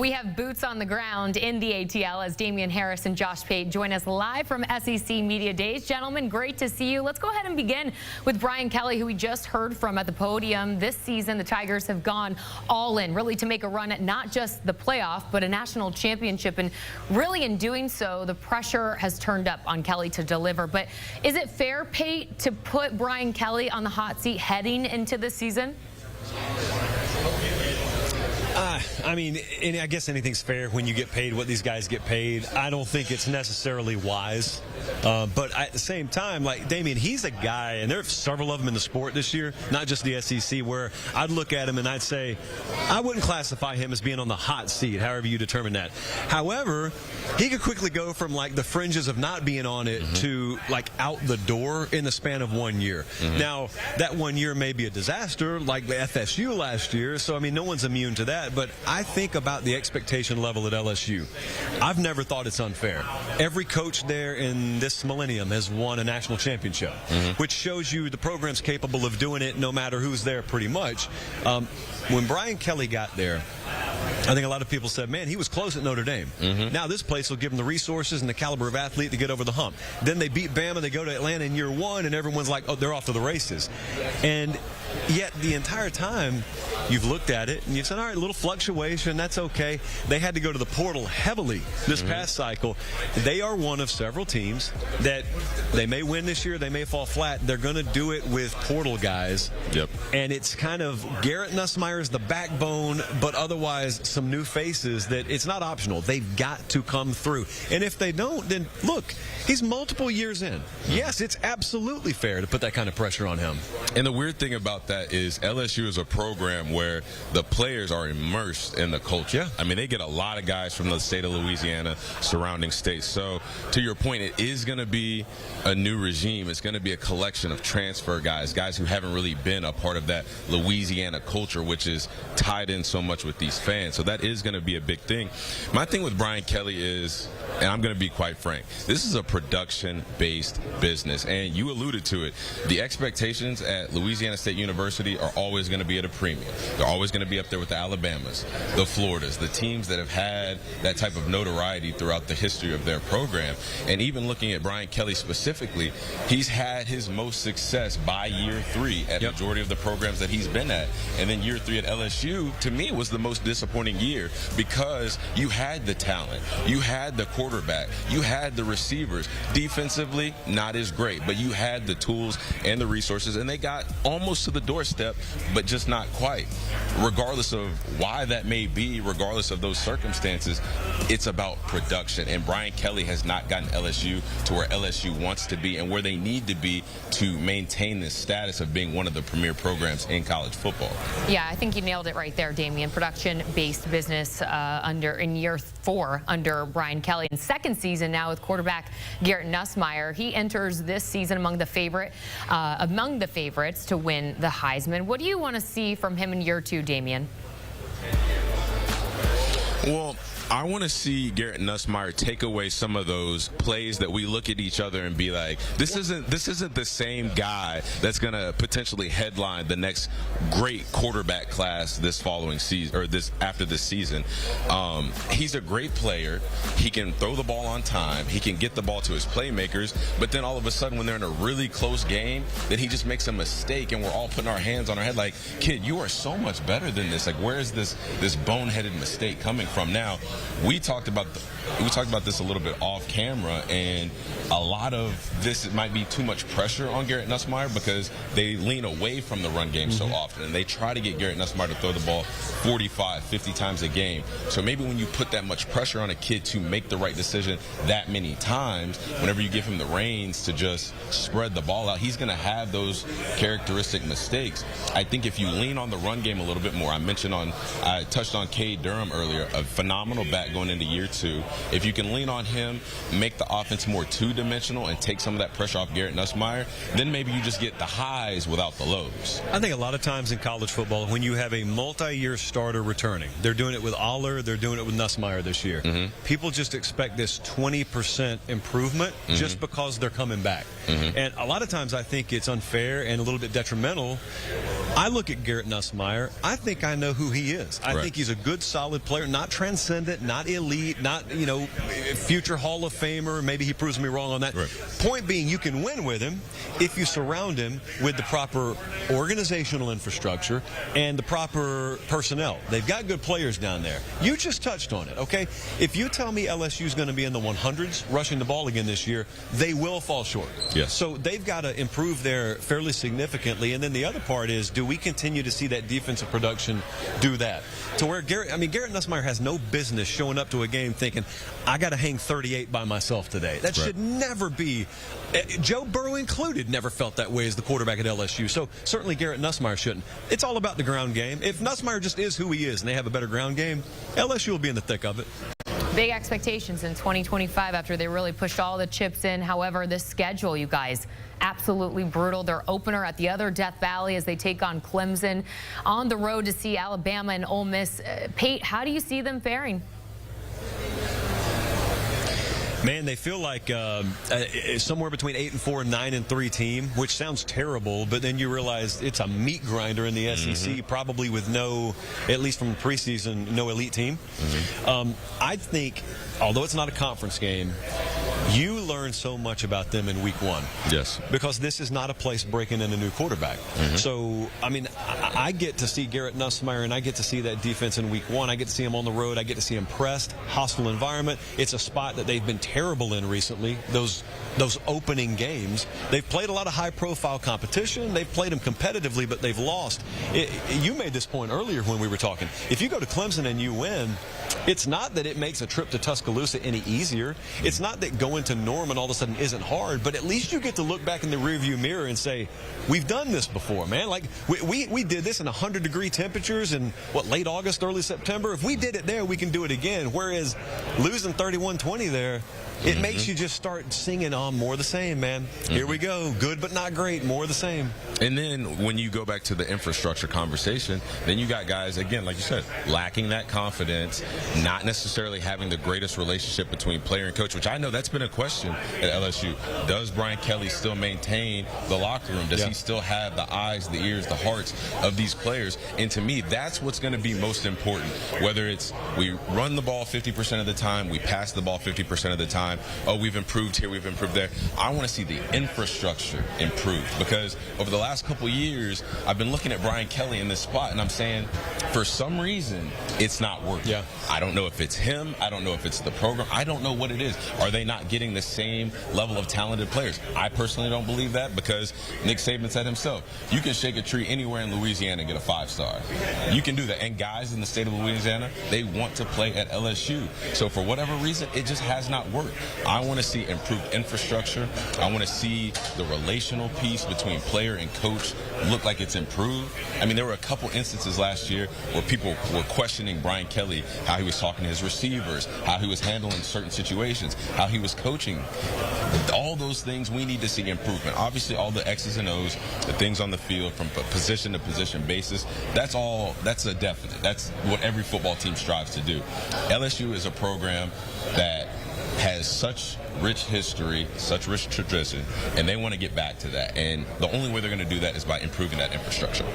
We have boots on the ground in the ATL as Damien Harris and Josh Pate join us live from SEC Media Days. Gentlemen, great to see you. Let's go ahead and begin with Brian Kelly, who we just heard from at the podium. This season, the Tigers have gone all in, really to make a run at not just the playoff, but a national championship. And really in doing so, the pressure has turned up on Kelly to deliver. But is it fair, Pate, to put Brian Kelly on the hot seat heading into this season? I mean, I guess anything's fair when you get paid what these guys get paid. I don't think it's necessarily wise. But at the same time, like Damien, he's a guy, and there are several of them in the sport this year, not just the SEC, where I'd look at him and I'd say, I wouldn't classify him as being on the hot seat, however you determine that. However, he could quickly go from like the fringes of not being on it to like out the door in the span of 1 year. Now, that 1 year may be a disaster like the FSU last year, so I mean, no one's immune to that. But I think about the expectation level at LSU. I've never thought it's unfair. Every coach there in this millennium has won a national championship, which shows you the program's capable of doing it no matter who's there pretty much. When Brian Kelly got there, I think a lot of people said, man, he was close at Notre Dame. Now this place will give him the resources and the caliber of athlete to get over the hump. Then they beat Bama, they go to Atlanta in year one, and everyone's like, oh, they're off to the races. And yet the entire time you've looked at it and you've said, all right, a little fluctuation, that's okay. They had to go to the portal heavily this past cycle. They are one of several teams that they may win this year, they may fall flat. They're going to do it with portal guys. And it's kind of Garrett Nussmeier is the backbone, but otherwise some new faces that it's not optional. They've got to come through. And if they don't, then look, he's multiple years in. Yes, it's absolutely fair to put that kind of pressure on him. And the weird thing about that is LSU is a program where the players are immersed in the culture. I mean, they get a lot of guys from the state of Louisiana, surrounding states. So to your point, it is going to be a new regime. It's going to be a collection of transfer guys who haven't really been a part of that Louisiana culture, which is tied in so much with these fans. So that is going to be a big thing. My thing with Brian Kelly is, and I'm going to be quite frank, this is a production-based business. And you alluded to it. The expectations at Louisiana State University are always going to be at a premium. They're always going to be up there with the Alabamas, the Floridas, the teams that have had that type of notoriety throughout the history of their program. And even looking at Brian Kelly specifically, he's had his most success by year 3 at the majority of the programs that he's been at. And then year 3 at LSU, to me, was the most disappointing year because you had the talent, you had the quarterback, you had the receivers. Defensively, not as great, but you had the tools and the resources, and they got almost to the doorstep, but just not quite. Regardless of why that may be, regardless of those circumstances, it's about production. And Brian Kelly has not gotten LSU to where LSU wants to be and where they need to be to maintain this status of being one of the premier programs in college football. Yeah, I think you nailed it right there, Damien. Production-based business in year 4 under Brian Kelly. In second season now with quarterback Garrett Nussmeier. He enters this season among the favorites to win the Heisman. What do you want to see from him in year 2, Damien? Well, I want to see Garrett Nussmeier take away some of those plays that we look at each other and be like, this isn't the same guy that's going to potentially headline the next great quarterback class this following season or after this season. He's a great player. He can throw the ball on time. He can get the ball to his playmakers. But then all of a sudden, when they're in a really close game, then he just makes a mistake, and we're all putting our hands on our head like, kid, you are so much better than this. Like, where is this boneheaded mistake coming from? Now, we talked about this a little bit off camera, and a lot of this might be too much pressure on Garrett Nussmeier because they lean away from the run game so often, and they try to get Garrett Nussmeier to throw the ball 45, 50 times a game. So maybe when you put that much pressure on a kid to make the right decision that many times, whenever you give him the reins to just spread the ball out, he's going to have those characteristic mistakes. I think if you lean on the run game a little bit more, I touched on Cade Durham earlier, a phenomenal back going into year 2. If you can lean on him, make the offense more two-dimensional and take some of that pressure off Garrett Nussmeier, then maybe you just get the highs without the lows. I think a lot of times in college football, when you have a multi-year starter returning, they're doing it with Aller, they're doing it with Nussmeier this year. People just expect this 20% improvement just because they're coming back. And a lot of times I think it's unfair and a little bit detrimental. I look at Garrett Nussmeier, I think I know who he is. I think he's a good, solid player, not transcendent, not elite, not, you know, future Hall of Famer. Maybe he proves me wrong on that. Point being, you can win with him if you surround him with the proper organizational infrastructure and the proper personnel. They've got good players down there. You just touched on it, okay? If you tell me LSU is going to be in the 100s rushing the ball again this year, they will fall short. Yes. So they've got to improve there fairly significantly. And then the other part is, do we continue to see that defensive production do that? To where Garrett Nussmeier has no business showing up to a game thinking, I got to hang 38 by myself today. That should never be. Joe Burrow included never felt that way as the quarterback at LSU. So certainly Garrett Nussmeier shouldn't. It's all about the ground game. If Nussmeier just is who he is and they have a better ground game, LSU will be in the thick of it. Big expectations in 2025 after they really pushed all the chips in. However, this schedule, you guys, absolutely brutal. Their opener at the other Death Valley as they take on Clemson, on the road to see Alabama and Ole Miss. Pate, how do you see them faring? Man, they feel like somewhere between 8-4 and 9-3 team, which sounds terrible, but then you realize it's a meat grinder in the SEC, probably with no, at least from preseason, no elite team. I think, although it's not a conference game, you learn so much about them in week 1. Yes. Because this is not a place breaking in a new quarterback. So, I mean, I get to see Garrett Nussmeier, and I get to see that defense in week 1. I get to see him on the road. I get to see him pressed, hostile environment. It's a spot that they've been terrible in recently, those opening games. They've played a lot of high-profile competition. They've played them competitively, but they've lost. You made this point earlier when we were talking. If you go to Clemson and you win, it's not that it makes a trip to Tuscaloosa any easier. It's not that going to Norman all of a sudden isn't hard, but at least you get to look back in the rearview mirror and say, we've done this before, man. Like, we did this in 100-degree temperatures in, late August, early September. If we did it there, we can do it again. Whereas losing 31-20 there, it makes you just start singing on more of the same, man. Here we go. Good but not great. More of the same. And then when you go back to the infrastructure conversation, then you got guys, again, like you said, lacking that confidence, not necessarily having the greatest relationship between player and coach, which I know that's been a question at LSU. Does Brian Kelly still maintain the locker room? Does he still have the eyes, the ears, the hearts of these players? And to me, that's what's going to be most important. Whether it's we run the ball 50% of the time, we pass the ball 50% of the time, oh, we've improved here, we've improved there. I want to see the infrastructure improve, because over the last couple years, I've been looking at Brian Kelly in this spot, and I'm saying, for some reason, it's not working. I don't know if it's him. I don't know if it's the program. I don't know what it is. Are they not getting the same level of talented players? I personally don't believe that, because Nick Saban said himself, you can shake a tree anywhere in Louisiana and get a 5-star. You can do that. And guys in the state of Louisiana, they want to play at LSU. So for whatever reason, it just has not worked. I want to see improved infrastructure. I want to see the relational piece between player and coach look like it's improved. I mean, there were a couple instances last year where people were questioning Brian Kelly, how he was talking to his receivers, how he was handling certain situations, how he was coaching. All those things, we need to see improvement. Obviously, all the X's and O's, the things on the field from position to position basis, that's a definite. That's what every football team strives to do. LSU is a program that has such rich history, such rich tradition, and they want to get back to that. And the only way they're going to do that is by improving that infrastructure.